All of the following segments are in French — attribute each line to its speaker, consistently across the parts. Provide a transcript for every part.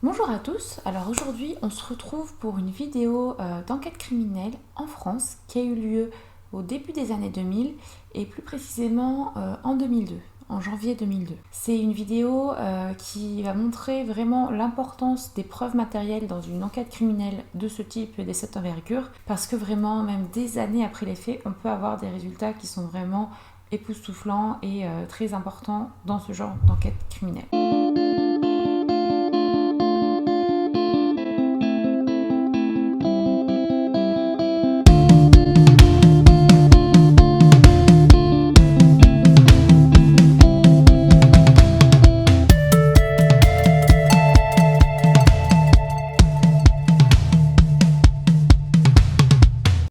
Speaker 1: Bonjour à tous, alors aujourd'hui on se retrouve pour une vidéo d'enquête criminelle en France qui a eu lieu au début des années 2000 et plus précisément en 2002, en janvier 2002. C'est une vidéo qui va montrer vraiment l'importance des preuves matérielles dans une enquête criminelle de ce type et de cette envergure, parce que vraiment même des années après les faits on peut avoir des résultats qui sont vraiment époustouflants et très importants dans ce genre d'enquête criminelle.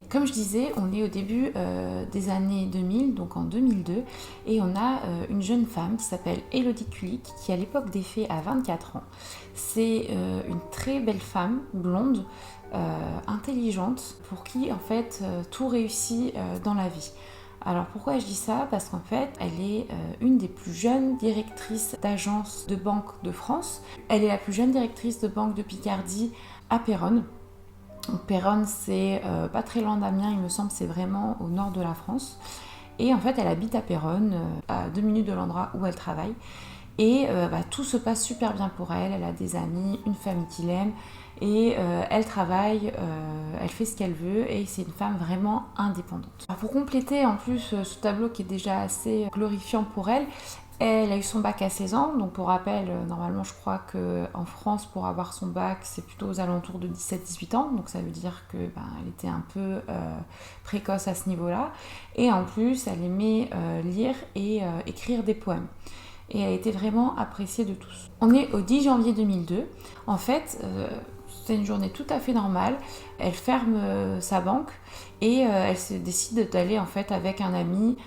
Speaker 1: Comme je disais, on est au début des années 2000, donc en 2002, et on a une jeune femme qui s'appelle Élodie Kulik, qui à l'époque des faits a 24 ans. C'est une très belle femme, blonde, intelligente, pour qui en fait tout réussit dans la vie. Alors pourquoi je dis ça? Parce qu'en fait, elle est une des plus jeunes directrices d'agence de banque de France. Elle est la plus jeune directrice de banque de Picardie à Péronne. Péronne, c'est pas très loin d'Amiens, il me semble, c'est vraiment au nord de la France. Et en fait, elle habite à Péronne, à 2 minutes de l'endroit où elle travaille. Et tout se passe super bien pour elle. Elle a des amis, une famille qui l'aime. Et elle travaille, elle fait ce qu'elle veut. Et c'est une femme vraiment indépendante. Alors, pour compléter en plus ce tableau qui est déjà assez glorifiant pour elle, elle a eu son bac à 16 ans, donc pour rappel, normalement je crois qu'en France pour avoir son bac c'est plutôt aux alentours de 17-18 ans, donc ça veut dire qu'elle était un peu précoce à ce niveau-là. Et en plus elle aimait lire et écrire des poèmes. Et elle était vraiment appréciée de tous. On est au 10 janvier 2002. En fait, c'est une journée tout à fait normale. Elle ferme sa banque et elle se décide d'aller en fait avec un ami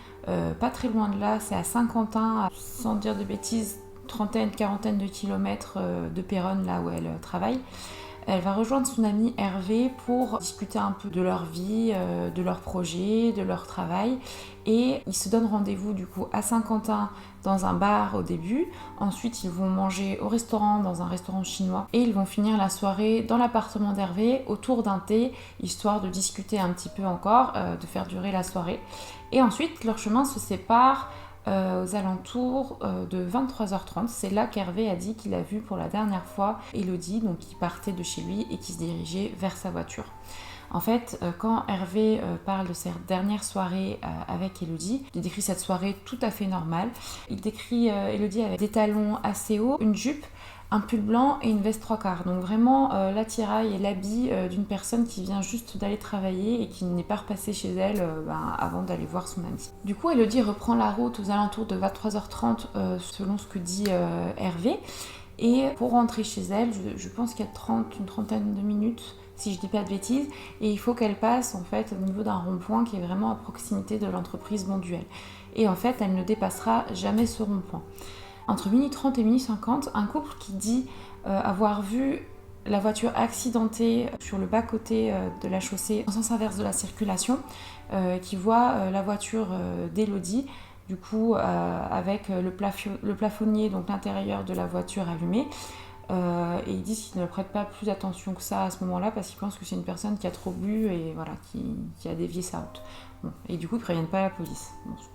Speaker 1: pas très loin de là, c'est à Saint-Quentin, sans dire de bêtises, trentaine, quarantaine de kilomètres de Péronne, là où elle travaille. Elle va rejoindre son ami Hervé pour discuter un peu de leur vie, de leurs projets, de leur travail. Et ils se donnent rendez-vous du coup à Saint-Quentin dans un bar au début. Ensuite, ils vont manger au restaurant, dans un restaurant chinois. Et ils vont finir la soirée dans l'appartement d'Hervé autour d'un thé, histoire de discuter un petit peu encore, de faire durer la soirée. Et ensuite, leur chemin se sépare aux alentours de 23h30. C'est là qu'Hervé a dit qu'il a vu pour la dernière fois Élodie, donc qui partait de chez lui et qui se dirigeait vers sa voiture. En fait, quand Hervé parle de cette dernière soirée avec Élodie, il décrit cette soirée tout à fait normale. Il décrit Élodie avec des talons assez hauts, une jupe, un pull blanc et une veste 3/4. Donc vraiment l'attirail et l'habit d'une personne qui vient juste d'aller travailler et qui n'est pas repassée chez elle avant d'aller voir son ami. Du coup, Élodie reprend la route aux alentours de 23h30 selon ce que dit Hervé. Et pour rentrer chez elle, je pense qu'il y a une trentaine de minutes, si je dis pas de bêtises, et il faut qu'elle passe en fait au niveau d'un rond-point qui est vraiment à proximité de l'entreprise Bonduelle. Et en fait, elle ne dépassera jamais ce rond-point. Entre 1h30 et 1h50, un couple qui dit avoir vu la voiture accidentée sur le bas-côté de la chaussée en sens inverse de la circulation, qui voit la voiture d'Élodie, du coup avec le plafonnier, donc l'intérieur de la voiture allumé. Et ils disent qu'ils ne prêtent pas plus attention que ça à ce moment-là parce qu'ils pensent que c'est une personne qui a trop bu et voilà, qui a dévié sa route. Bon. Et du coup, ils ne préviennent pas la police,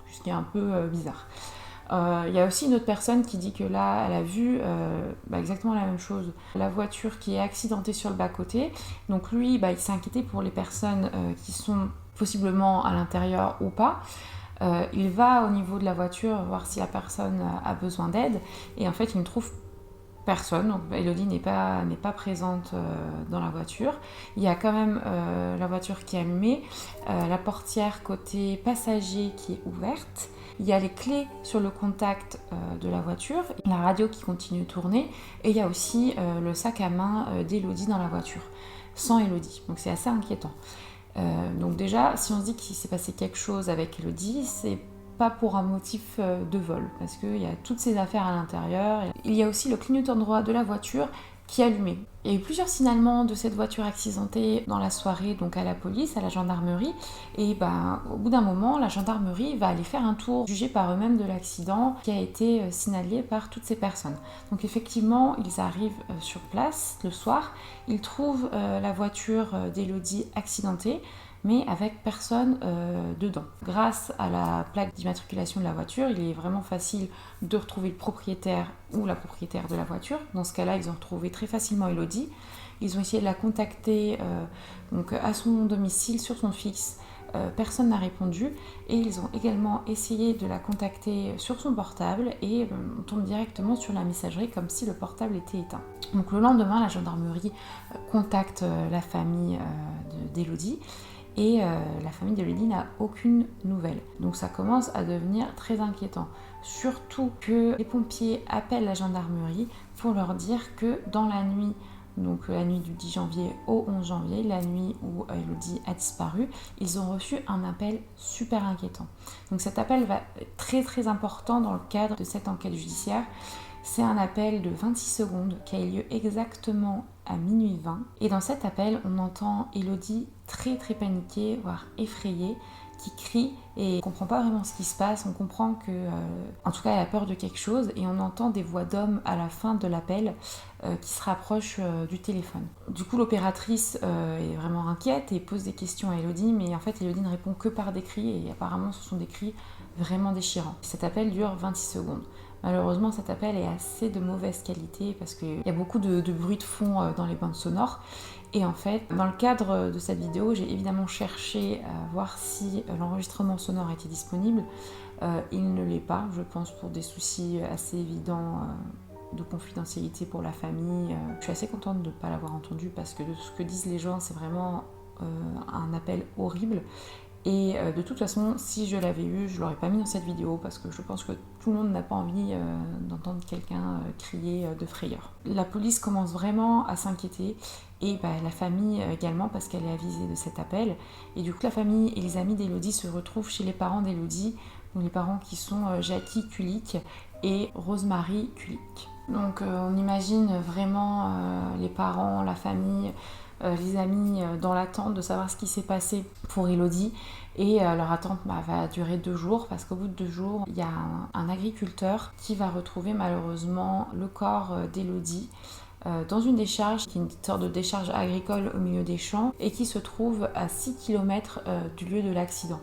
Speaker 1: ce qui est un peu bizarre. Il y a aussi une autre personne qui dit que là, elle a vu exactement la même chose. La voiture qui est accidentée sur le bas-côté. Donc lui, il s'est inquiété pour les personnes qui sont possiblement à l'intérieur ou pas. Il va au niveau de la voiture voir si la personne a besoin d'aide. Et en fait, il ne trouve personne. Donc Élodie n'est pas présente dans la voiture. Il y a quand même la voiture qui est allumée, la portière côté passager qui est ouverte. Il y a les clés sur le contact de la voiture, la radio qui continue de tourner, et il y a aussi le sac à main d'Élodie dans la voiture, sans Élodie. Donc c'est assez inquiétant. Donc déjà, si on se dit qu'il s'est passé quelque chose avec Élodie, c'est pas pour un motif de vol, parce qu'il y a toutes ces affaires à l'intérieur. Il y a aussi le clignotant droit de la voiture qui allumait. Il y a eu plusieurs signalements de cette voiture accidentée dans la soirée, donc à la police, à la gendarmerie. Et au bout d'un moment, la gendarmerie va aller faire un tour, juger par eux-mêmes de l'accident qui a été signalé par toutes ces personnes. Donc effectivement, ils arrivent sur place le soir, ils trouvent la voiture d'Élodie accidentée, mais avec personne dedans. Grâce à la plaque d'immatriculation de la voiture, il est vraiment facile de retrouver le propriétaire ou la propriétaire de la voiture. Dans ce cas-là, ils ont retrouvé très facilement Élodie. Ils ont essayé de la contacter donc à son domicile, sur son fixe. Personne n'a répondu. Et ils ont également essayé de la contacter sur son portable et on tombe directement sur la messagerie comme si le portable était éteint. Donc le lendemain, la gendarmerie contacte la famille d'Élodie. Et la famille d'Élodie n'a aucune nouvelle. Donc ça commence à devenir très inquiétant. Surtout que les pompiers appellent la gendarmerie pour leur dire que dans la nuit, donc la nuit du 10 janvier au 11 janvier, la nuit où Élodie a disparu, ils ont reçu un appel super inquiétant. Donc cet appel va être très très important dans le cadre de cette enquête judiciaire. C'est un appel de 26 secondes qui a eu lieu exactement à minuit 20. Et dans cet appel, on entend Élodie très très paniquée, voire effrayée, qui crie et on ne comprend pas vraiment ce qui se passe. On comprend que, en tout cas, elle a peur de quelque chose et on entend des voix d'hommes à la fin de l'appel qui se rapprochent du téléphone. Du coup, l'opératrice est vraiment inquiète et pose des questions à Élodie, mais en fait, Élodie ne répond que par des cris et apparemment, ce sont des cris vraiment déchirants. Cet appel dure 26 secondes. Malheureusement, cet appel est assez de mauvaise qualité parce qu'il y a beaucoup de bruit de fond dans les bandes sonores. Et en fait, dans le cadre de cette vidéo, j'ai évidemment cherché à voir si l'enregistrement sonore était disponible. Il ne l'est pas, je pense, pour des soucis assez évidents de confidentialité pour la famille. Je suis assez contente de ne pas l'avoir entendu parce que de ce que disent les gens, c'est vraiment un appel horrible. Et de toute façon, si je l'avais eu, je ne l'aurais pas mis dans cette vidéo parce que je pense que tout le monde n'a pas envie d'entendre quelqu'un crier de frayeur. La police commence vraiment à s'inquiéter et la famille également parce qu'elle est avisée de cet appel. Et du coup, la famille et les amis d'Élodie se retrouvent chez les parents d'Élodie, donc les parents qui sont Jackie Kulik et Rosemary Kulik. Donc on imagine vraiment les parents, la famille, les amis dans l'attente de savoir ce qui s'est passé pour Élodie et leur attente va durer 2 jours parce qu'au bout de 2 jours il y a un agriculteur qui va retrouver malheureusement le corps d'Élodie dans une décharge qui est une sorte de décharge agricole au milieu des champs et qui se trouve à 6 km du lieu de l'accident.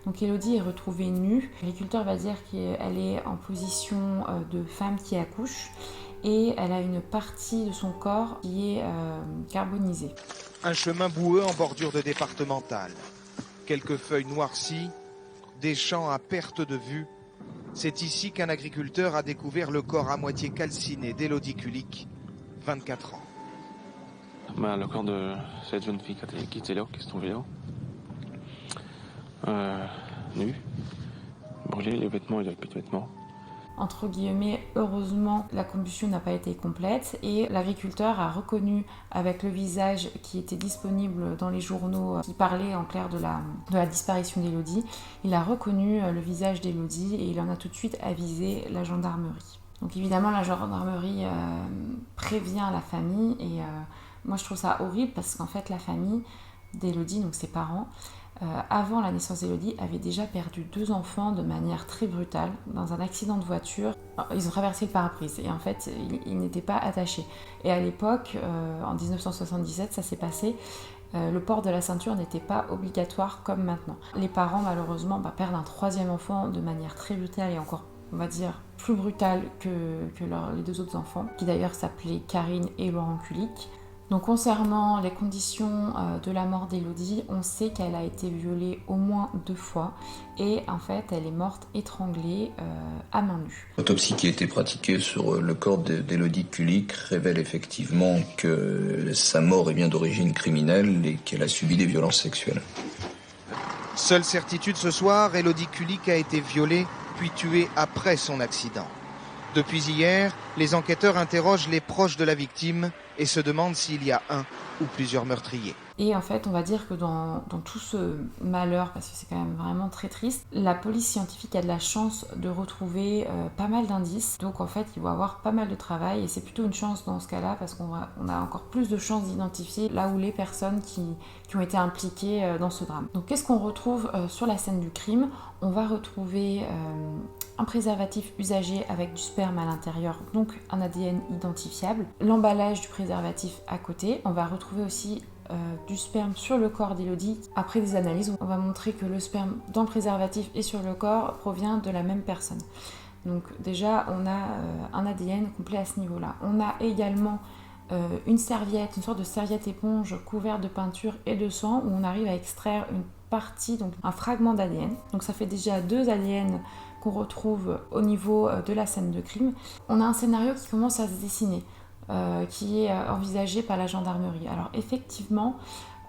Speaker 1: Donc Élodie est retrouvée nue. L'agriculteur va dire qu'elle est en position de femme qui accouche et elle a une partie de son corps qui est carbonisée.
Speaker 2: Un chemin boueux en bordure de départementale. Quelques feuilles noircies, des champs à perte de vue. C'est ici qu'un agriculteur a découvert le corps à moitié calciné d'Élodie Kulik, 24 ans.
Speaker 3: Le corps de cette jeune fille qui était là, qui se trouvait là. Nue, brûlé, les vêtements, il n'y avait plus de vêtements.
Speaker 1: Entre guillemets, heureusement, la combustion n'a pas été complète et l'agriculteur a reconnu avec le visage qui était disponible dans les journaux qui parlait en clair de la disparition d'Élodie. Il a reconnu le visage d'Élodie et il en a tout de suite avisé la gendarmerie. Donc évidemment, la gendarmerie prévient la famille et moi je trouve ça horrible parce qu'en fait la famille d'Élodie, donc ses parents, avant la naissance d'Élodie, avait déjà perdu 2 enfants de manière très brutale dans un accident de voiture. Ils ont traversé le pare-brise et en fait, ils n'étaient pas attachés. Et à l'époque, en 1977, ça s'est passé, le port de la ceinture n'était pas obligatoire comme maintenant. Les parents, malheureusement, perdent un 3e enfant de manière très brutale et encore, on va dire, plus brutale que les 2 autres enfants, qui d'ailleurs s'appelaient Karine et Laurent Kulik. Donc concernant les conditions de la mort d'Élodie, on sait qu'elle a été violée au moins 2 fois et en fait elle est morte étranglée à main nue.
Speaker 4: L'autopsie qui a été pratiquée sur le corps d'Élodie Kulik révèle effectivement que sa mort est bien d'origine criminelle et qu'elle a subi des violences sexuelles.
Speaker 2: Seule certitude ce soir, Élodie Kulik a été violée puis tuée après son accident. Depuis hier, les enquêteurs interrogent les proches de la victime et se demande s'il y a un ou plusieurs meurtriers.
Speaker 1: Et en fait, on va dire que dans tout ce malheur, parce que c'est quand même vraiment très triste, la police scientifique a de la chance de retrouver pas mal d'indices. Donc en fait, ils vont avoir pas mal de travail et c'est plutôt une chance dans ce cas-là parce qu'on a encore plus de chances d'identifier là où les personnes qui ont été impliquées dans ce drame. Donc qu'est-ce qu'on retrouve sur la scène du crime? On va retrouver un préservatif usagé avec du sperme à l'intérieur, donc un ADN identifiable. L'emballage du préservatif à côté. On va retrouver aussi du sperme sur le corps d'Élodie. Après des analyses, on va montrer que le sperme dans le préservatif et sur le corps provient de la même personne. Donc déjà, on a un ADN complet à ce niveau-là. On a également une serviette, une sorte de serviette éponge couverte de peinture et de sang où on arrive à extraire une partie, donc un fragment d'ADN. Donc ça fait déjà 2 ADN qu'on retrouve au niveau de la scène de crime. On a un scénario qui commence à se dessiner. Qui est envisagé par la gendarmerie. Alors effectivement,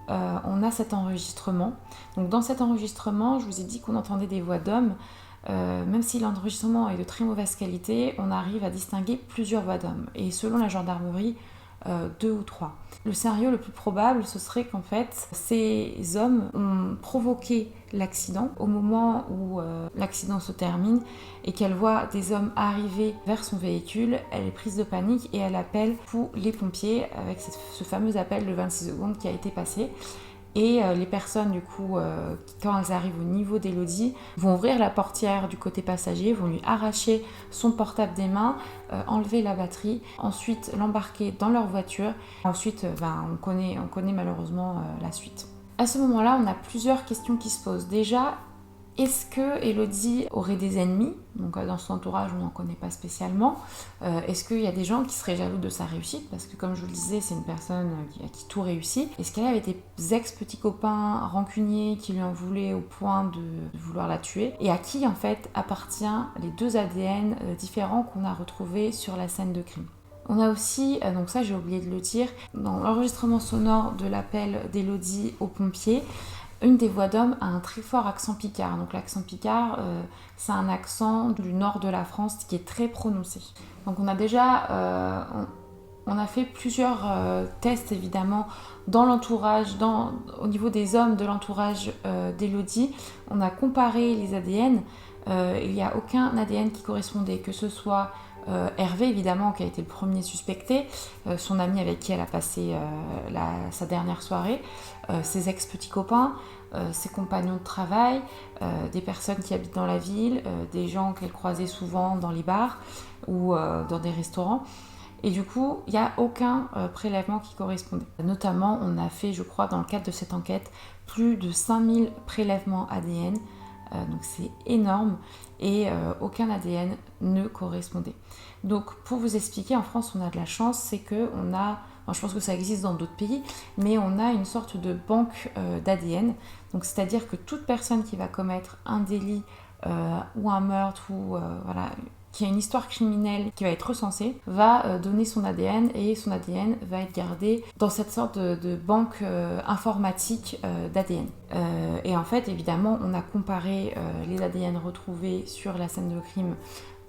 Speaker 1: on a cet enregistrement. Donc dans cet enregistrement, je vous ai dit qu'on entendait des voix d'hommes. Même si l'enregistrement est de très mauvaise qualité, on arrive à distinguer plusieurs voix d'hommes. Et selon la gendarmerie, 2 ou 3. Le scénario le plus probable, ce serait qu'en fait, ces hommes ont provoqué l'accident au moment où l'accident se termine et qu'elle voit des hommes arriver vers son véhicule. Elle est prise de panique et elle appelle pour les pompiers avec ce fameux appel de 26 secondes qui a été passé. Et les personnes, du coup, quand elles arrivent au niveau d'Élodie, vont ouvrir la portière du côté passager, vont lui arracher son portable des mains, enlever la batterie, ensuite l'embarquer dans leur voiture. Ensuite, on connaît malheureusement la suite. À ce moment-là, on a plusieurs questions qui se posent. Déjà, est-ce que Élodie aurait des ennemis? Donc dans son entourage, on n'en connaît pas spécialement. Est-ce qu'il y a des gens qui seraient jaloux de sa réussite? Parce que comme je vous le disais, c'est une personne à qui tout réussit. Est-ce qu'elle avait des ex-petits copains rancuniers qui lui en voulaient au point de vouloir la tuer? Et à qui en fait appartient les 2 ADN différents qu'on a retrouvés sur la scène de crime? On a aussi, donc ça j'ai oublié de le dire, dans l'enregistrement sonore de l'appel d'Élodie aux pompiers, une des voix d'homme a un très fort accent picard. Donc l'accent picard, c'est un accent du nord de la France qui est très prononcé. Donc on a déjà, on a fait plusieurs tests évidemment dans l'entourage, au niveau des hommes de l'entourage d'Élodie. On a comparé les ADN. Il n'y a aucun ADN qui correspondait, que ce soit Hervé évidemment qui a été le premier suspecté, son ami avec qui elle a passé sa dernière soirée, ses ex-petits copains, ses compagnons de travail, des personnes qui habitent dans la ville, des gens qu'elle croisait souvent dans les bars ou dans des restaurants. Et du coup, il n'y a aucun prélèvement qui correspondait. Notamment, on a fait, je crois, dans le cadre de cette enquête, plus de 5000 prélèvements ADN. Donc c'est énorme et aucun ADN ne correspondait. Donc pour vous expliquer, en France on a de la chance, c'est qu'on a, je pense que ça existe dans d'autres pays, mais on a une sorte de banque d'ADN. Donc c'est-à-dire que toute personne qui va commettre un délit ou un meurtre ou qui a une histoire criminelle qui va être recensée, va donner son ADN et son ADN va être gardé dans cette sorte de banque informatique d'ADN. Et en fait, évidemment, on a comparé les ADN retrouvés sur la scène de crime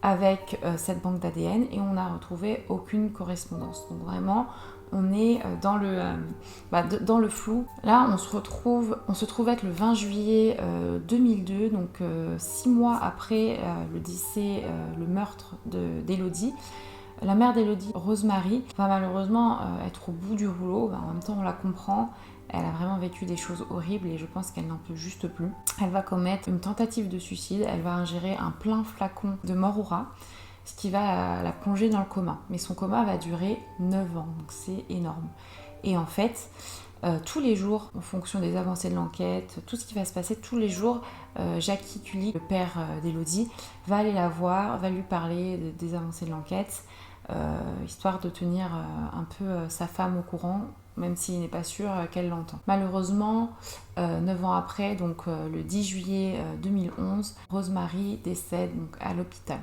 Speaker 1: avec cette banque d'ADN et on n'a retrouvé aucune correspondance. Donc vraiment, on est dans le flou. Là, on se trouve être le 20 juillet 2002, donc 6 mois après le décès, le meurtre d'Élodie. La mère d'Élodie, Rosemary, va malheureusement être au bout du rouleau. En même temps, on la comprend. Elle a vraiment vécu des choses horribles et je pense qu'elle n'en peut juste plus. Elle va commettre une tentative de suicide. Elle va ingérer un plein flacon de Morora, ce qui va la plonger dans le coma. Mais son coma va durer 9 ans, donc c'est énorme. Et en fait, tous les jours, en fonction des avancées de l'enquête, tout ce qui va se passer, tous les jours, Jackie Kulik, le père d'Élodie, va aller la voir, va lui parler des avancées de l'enquête, histoire de tenir un peu sa femme au courant, même s'il n'est pas sûr qu'elle l'entend. Malheureusement, 9 ans après, donc le 10 juillet 2011, Rosemary décède donc, à l'hôpital.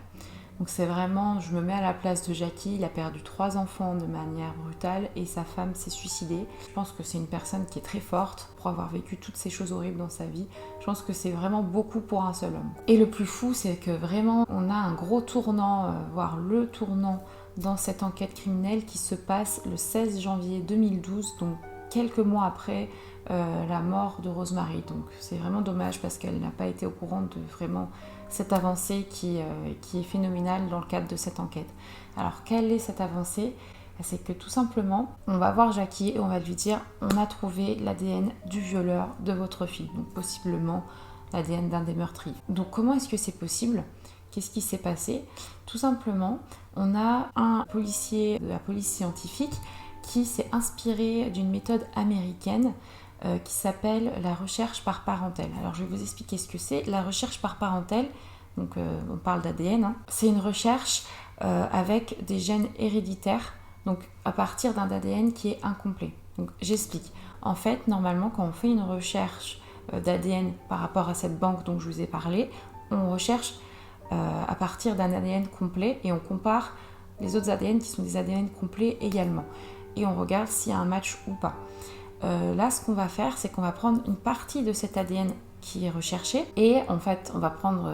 Speaker 1: Donc c'est vraiment, je me mets à la place de Jackie, il a perdu 3 enfants de manière brutale et sa femme s'est suicidée. Je pense que c'est une personne qui est très forte pour avoir vécu toutes ces choses horribles dans sa vie. Je pense que c'est vraiment beaucoup pour un seul homme. Et le plus fou, c'est que vraiment, on a un gros tournant, voire le tournant dans cette enquête criminelle qui se passe le 16 janvier 2012, donc quelques mois après la mort de Rosemary. Donc c'est vraiment dommage parce qu'elle n'a pas été au courant de vraiment cette avancée qui est phénoménale dans le cadre de cette enquête. Alors quelle est cette avancée ? C'est que tout simplement, on va voir Jackie et on va lui dire « On a trouvé l'ADN du violeur de votre fille », donc possiblement l'ADN d'un des meurtriers. Donc comment est-ce que c'est possible ? Qu'est-ce qui s'est passé ? Tout simplement, on a un policier de la police scientifique qui s'est inspiré d'une méthode américaine qui s'appelle la recherche par parentèle. Alors je vais vous expliquer ce que c'est. La recherche par parentèle, donc on parle d'ADN, c'est une recherche avec des gènes héréditaires, donc à partir d'un ADN qui est incomplet. Donc j'explique. En fait, normalement, quand on fait une recherche d'ADN par rapport à cette banque dont je vous ai parlé, on recherche à partir d'un ADN complet et on compare les autres ADN qui sont des ADN complets également. Et on regarde s'il y a un match ou pas. Là, ce qu'on va faire, c'est qu'on va prendre une partie de cet ADN qui est recherché et en fait, on va prendre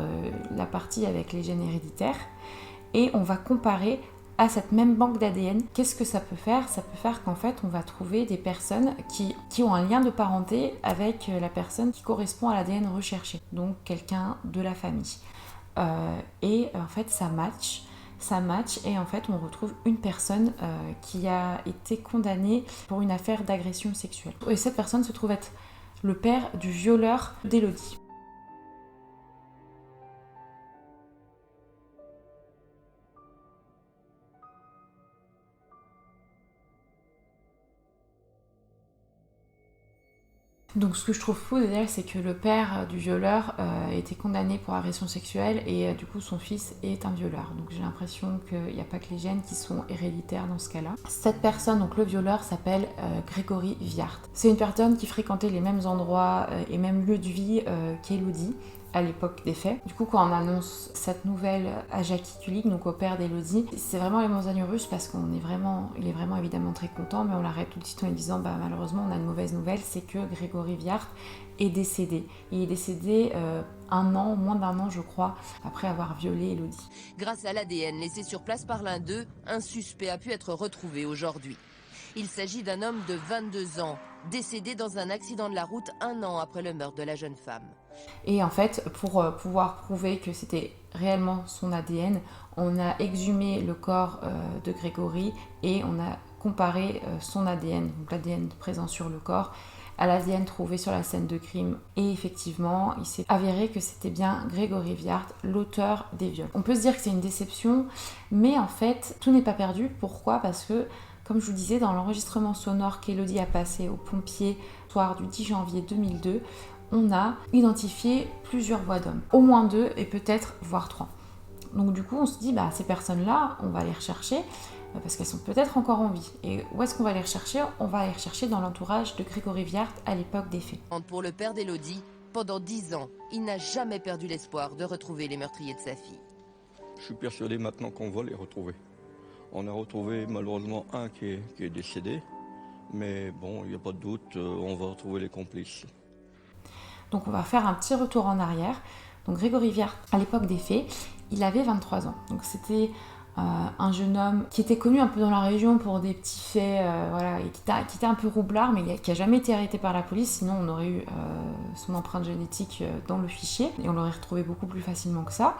Speaker 1: la partie avec les gènes héréditaires et on va comparer à cette même banque d'ADN. Qu'est-ce que ça peut faire ? Ça peut faire qu'en fait, on va trouver des personnes qui ont un lien de parenté avec la personne qui correspond à l'ADN recherché, donc quelqu'un de la famille. Et en fait, ça match et en fait on retrouve une personne qui a été condamnée pour une affaire d'agression sexuelle. Et cette personne se trouve être le père du violeur d'Élodie. Donc ce que je trouve fou d'ailleurs, c'est que le père du violeur a été condamné pour agression sexuelle et du coup son fils est un violeur. Donc j'ai l'impression qu'il n'y a pas que les gènes qui sont héréditaires dans ce cas-là. Cette personne, donc le violeur, s'appelle Grégory Viart. C'est une personne qui fréquentait les mêmes endroits et mêmes lieux de vie qu'Élodie à l'époque des faits. Du coup, quand on annonce cette nouvelle à Jackie Kulik, donc au père d'Élodie, c'est vraiment les montagnes russes parce il est vraiment évidemment très content, mais on l'arrête tout de suite en lui disant malheureusement on a une mauvaise nouvelle, c'est que Grégory Viart est décédé. Il est décédé moins d'un an je crois, après avoir violé Élodie.
Speaker 5: Grâce à l'ADN laissé sur place par l'un d'eux, un suspect a pu être retrouvé aujourd'hui. Il s'agit d'un homme de 22 ans, décédé dans un accident de la route 1 an après le meurtre de la jeune femme.
Speaker 1: Et en fait, pour pouvoir prouver que c'était réellement son ADN, on a exhumé le corps de Grégory et on a comparé son ADN, donc l'ADN présent sur le corps, à l'ADN trouvé sur la scène de crime. Et effectivement, il s'est avéré que c'était bien Grégory Viart, l'auteur des viols. On peut se dire que c'est une déception, mais en fait, tout n'est pas perdu. Pourquoi ? Parce que comme je vous disais, dans l'enregistrement sonore qu'Élodie a passé aux pompiers le soir du 10 janvier 2002, on a identifié plusieurs voix d'hommes, au moins 2 et peut-être voire 3. Donc du coup, on se dit, ces personnes-là, on va les rechercher parce qu'elles sont peut-être encore en vie. Et où est-ce qu'on va les rechercher ? On va les rechercher dans l'entourage de Grégory Viart à l'époque des faits.
Speaker 5: Pour le père d'Élodie, pendant 10 ans, il n'a jamais perdu l'espoir de retrouver les meurtriers de sa fille.
Speaker 6: Je suis persuadé maintenant qu'on va les retrouver. On a retrouvé malheureusement un qui est décédé, mais bon, il n'y a pas de doute, on va retrouver les complices.
Speaker 1: Donc on va faire un petit retour en arrière. Donc Grégory Viart, à l'époque des faits, il avait 23 ans. Donc c'était un jeune homme qui était connu un peu dans la région pour des petits faits, et qui était un peu roublard, mais qui n'a jamais été arrêté par la police, sinon on aurait eu son empreinte génétique dans le fichier, et on l'aurait retrouvé beaucoup plus facilement que ça.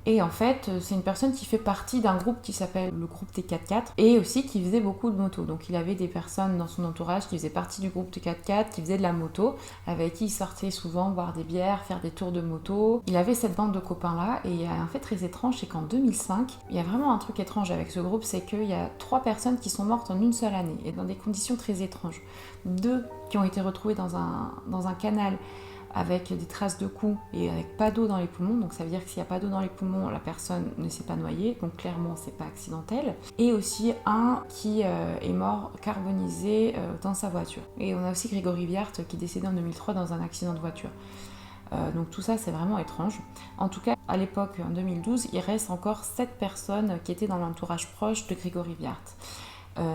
Speaker 1: Et en fait, c'est une personne qui fait partie d'un groupe qui s'appelle le groupe T44 et aussi qui faisait beaucoup de moto. Donc il avait des personnes dans son entourage qui faisaient partie du groupe T44, qui faisaient de la moto, avec qui il sortait souvent boire des bières, faire des tours de moto. Il avait cette bande de copains-là et il y a un fait très étrange, c'est qu'en 2005, il y a vraiment un truc étrange avec ce groupe, c'est qu'il y a 3 personnes qui sont mortes en une seule année et dans des conditions très étranges. 2 qui ont été retrouvées dans un canal avec des traces de coups et avec pas d'eau dans les poumons, donc ça veut dire que s'il n'y a pas d'eau dans les poumons, la personne ne s'est pas noyée, donc clairement c'est pas accidentel. Et aussi un qui est mort carbonisé dans sa voiture. Et on a aussi Grégory Viart qui est décédé en 2003 dans un accident de voiture. Donc tout ça c'est vraiment étrange. En tout cas, à l'époque, en 2012, il reste encore 7 personnes qui étaient dans l'entourage proche de Grégory Viart.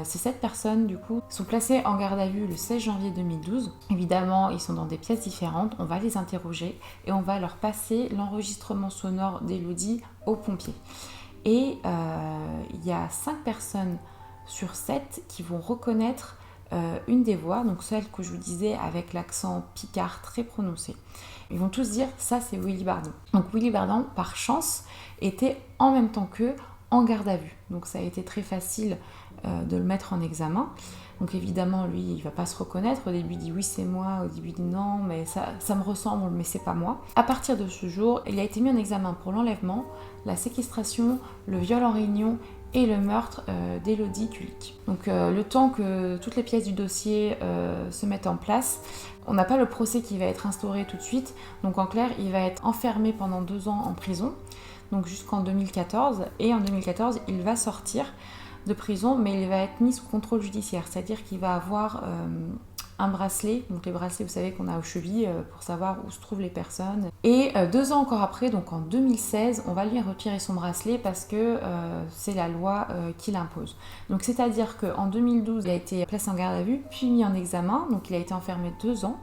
Speaker 1: Ces 7 personnes, du coup, sont placées en garde à vue le 16 janvier 2012. Évidemment, ils sont dans des pièces différentes. On va les interroger et on va leur passer l'enregistrement sonore d'Élodie aux pompiers. Et il y a 5 personnes sur 7 qui vont reconnaître une des voix, donc celle que je vous disais avec l'accent picard très prononcé. Ils vont tous dire ça c'est Willy Bardon. Donc Willy Bardon, par chance, était en même temps qu'eux en garde à vue. Donc ça a été très facile de le mettre en examen. Donc évidemment, lui, il va pas se reconnaître. Au début, il dit oui, c'est moi. Au début, il dit non, mais ça me ressemble, mais c'est pas moi. À partir de ce jour, il a été mis en examen pour l'enlèvement, la séquestration, le viol en réunion et le meurtre d'Élodie Kulik. Donc le temps que toutes les pièces du dossier se mettent en place, on n'a pas le procès qui va être instauré tout de suite. Donc en clair, il va être enfermé pendant 2 ans en prison, donc jusqu'en 2014. Et en 2014, il va sortir de prison, mais il va être mis sous contrôle judiciaire, c'est-à-dire qu'il va avoir un bracelet, donc les bracelets vous savez qu'on a aux chevilles pour savoir où se trouvent les personnes. Et 2 ans encore après, donc en 2016, on va lui retirer son bracelet parce que c'est la loi qui l'impose. Donc c'est-à-dire qu'en 2012, il a été placé en garde à vue, puis mis en examen, donc il a été enfermé 2 ans.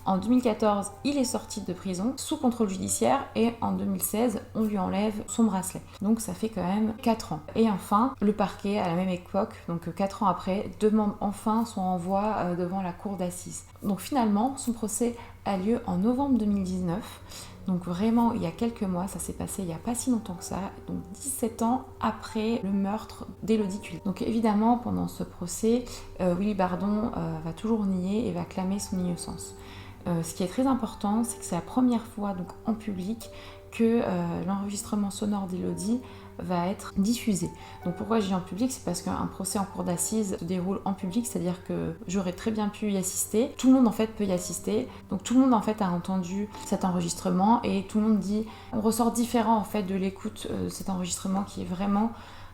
Speaker 1: En 2014, il est sorti de prison sous contrôle judiciaire et en 2016, on lui enlève son bracelet. Donc ça fait quand même 4 ans. Et enfin, le parquet, à la même époque, donc 4 ans après, demande enfin son renvoi devant la cour d'assises. Donc finalement, son procès a lieu en novembre 2019. Donc vraiment, il y a quelques mois, ça s'est passé il n'y a pas si longtemps que ça, donc 17 ans après le meurtre d'Élodie Kulik. Donc évidemment, pendant ce procès, Willy Bardon va toujours nier et va clamer son innocence. Ce qui est très important, c'est que c'est la première fois donc, en public que l'enregistrement sonore d'Élodie va être diffusé. Donc pourquoi je dis en public, c'est parce qu'un procès en cour d'assises se déroule en public, c'est-à-dire que j'aurais très bien pu y assister. Tout le monde en fait peut y assister. Donc tout le monde en fait a entendu cet enregistrement et tout le monde dit, on ressort différent en fait de l'écoute de cet enregistrement qui est vraiment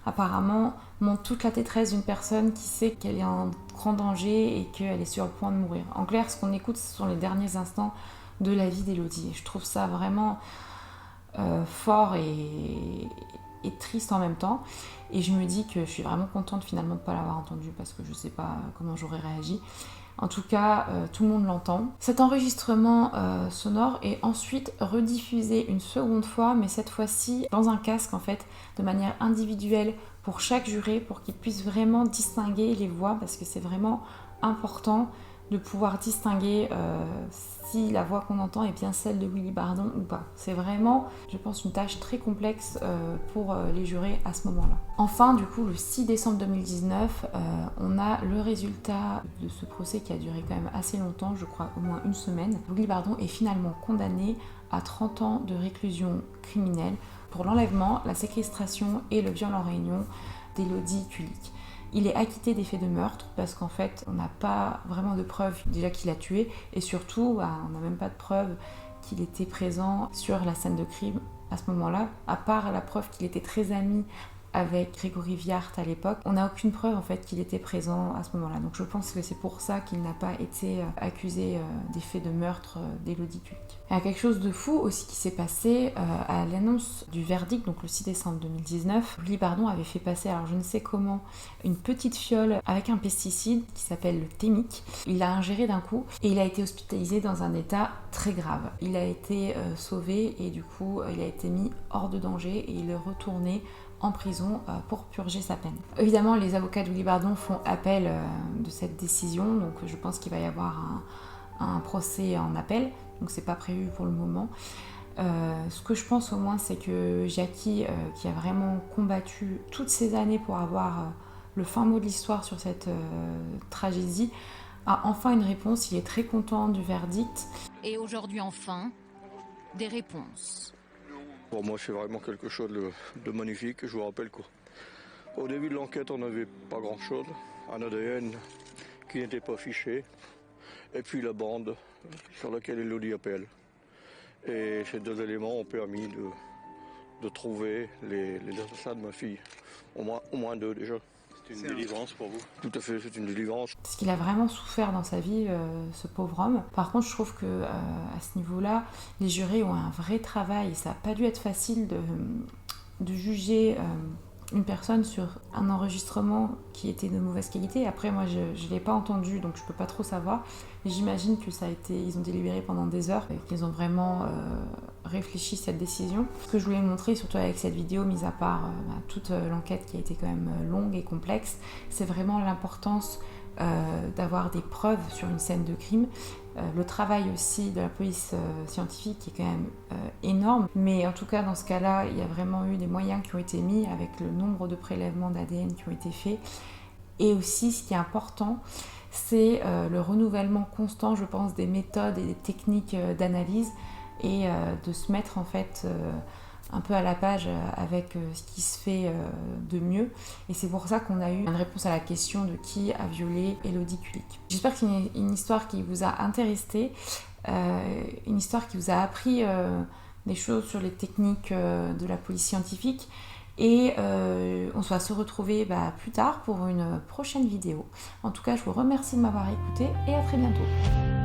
Speaker 1: apparemment montre toute la détresse d'une personne qui sait qu'elle est en grand danger et qu'elle est sur le point de mourir. En clair, ce qu'on écoute, ce sont les derniers instants de la vie d'Élodie. Et je trouve ça vraiment fort et triste en même temps. Et je me dis que je suis vraiment contente finalement de ne pas l'avoir entendu parce que je ne sais pas comment j'aurais réagi. En tout cas, tout le monde l'entend. Cet enregistrement sonore est ensuite rediffusé une seconde fois, mais cette fois-ci dans un casque en fait, de manière individuelle pour chaque juré, pour qu'il puisse vraiment distinguer les voix, parce que c'est vraiment important de pouvoir distinguer si la voix qu'on entend est bien celle de Willy Bardon ou pas. C'est vraiment, je pense, une tâche très complexe pour les jurés à ce moment-là. Enfin, du coup, le 6 décembre 2019, on a le résultat de ce procès qui a duré quand même assez longtemps, je crois au moins une semaine. Willy Bardon est finalement condamné à 30 ans de réclusion criminelle pour l'enlèvement, la séquestration et le viol en réunion d'Élodie Kulik. Il est acquitté des faits de meurtre parce qu'en fait, on n'a pas vraiment de preuves déjà qu'il a tué et surtout, on n'a même pas de preuve qu'il était présent sur la scène de crime à ce moment-là, à part la preuve qu'il était très ami avec Grégory Viart à l'époque. On n'a aucune preuve en fait qu'il était présent à ce moment-là. Donc je pense que c'est pour ça qu'il n'a pas été accusé des faits de meurtre d'Élodie Kulik. Il y a quelque chose de fou aussi qui s'est passé à l'annonce du verdict, donc le 6 décembre 2019. Willy Bardon avait fait passer, alors je ne sais comment, une petite fiole avec un pesticide qui s'appelle le thémique. Il l'a ingéré d'un coup et il a été hospitalisé dans un état très grave. Il a été sauvé et du coup il a été mis hors de danger et il est retourné en prison pour purger sa peine. Évidemment, les avocats de Willy Bardon font appel de cette décision, donc je pense qu'il va y avoir un procès en appel, donc c'est pas prévu pour le moment. Ce que je pense au moins, c'est que Jackie, qui a vraiment combattu toutes ces années pour avoir le fin mot de l'histoire sur cette tragédie, a enfin une réponse. Il est très content du verdict.
Speaker 7: Et aujourd'hui enfin, des réponses.
Speaker 6: Pour moi, c'est vraiment quelque chose de magnifique. Je vous rappelle qu'au début de l'enquête, on n'avait pas grand-chose. Un ADN qui n'était pas fiché. Et puis la bande sur laquelle Élodie appelle. Et ces 2 éléments ont permis de trouver les assassins de ma fille. Au moins 2 déjà. C'est une délivrance pour vous? Tout à fait, c'est une délivrance.
Speaker 1: Parce qu'il a vraiment souffert dans sa vie, ce pauvre homme. Par contre, je trouve que à ce niveau-là, les jurés ont un vrai travail. Ça n'a pas dû être facile de juger une personne sur un enregistrement qui était de mauvaise qualité. Après, moi, je ne l'ai pas entendu, donc je peux pas trop savoir. Mais j'imagine que ils ont délibéré pendant des heures et qu'ils ont vraiment réfléchi cette décision. Ce que je voulais montrer, surtout avec cette vidéo, mis à part toute l'enquête qui a été quand même longue et complexe, c'est vraiment l'importance d'avoir des preuves sur une scène de crime. Le travail aussi de la police scientifique est quand même énorme, mais en tout cas dans ce cas-là, il y a vraiment eu des moyens qui ont été mis avec le nombre de prélèvements d'ADN qui ont été faits. Et aussi, ce qui est important, c'est le renouvellement constant, je pense, des méthodes et des techniques d'analyse et de se mettre en fait un peu à la page avec ce qui se fait de mieux. Et c'est pour ça qu'on a eu une réponse à la question de qui a violé Élodie Kulik. J'espère que c'est une histoire qui vous a intéressé, une histoire qui vous a appris des choses sur les techniques de la police scientifique. Et on va se retrouver plus tard pour une prochaine vidéo. En tout cas, je vous remercie de m'avoir écouté et à très bientôt.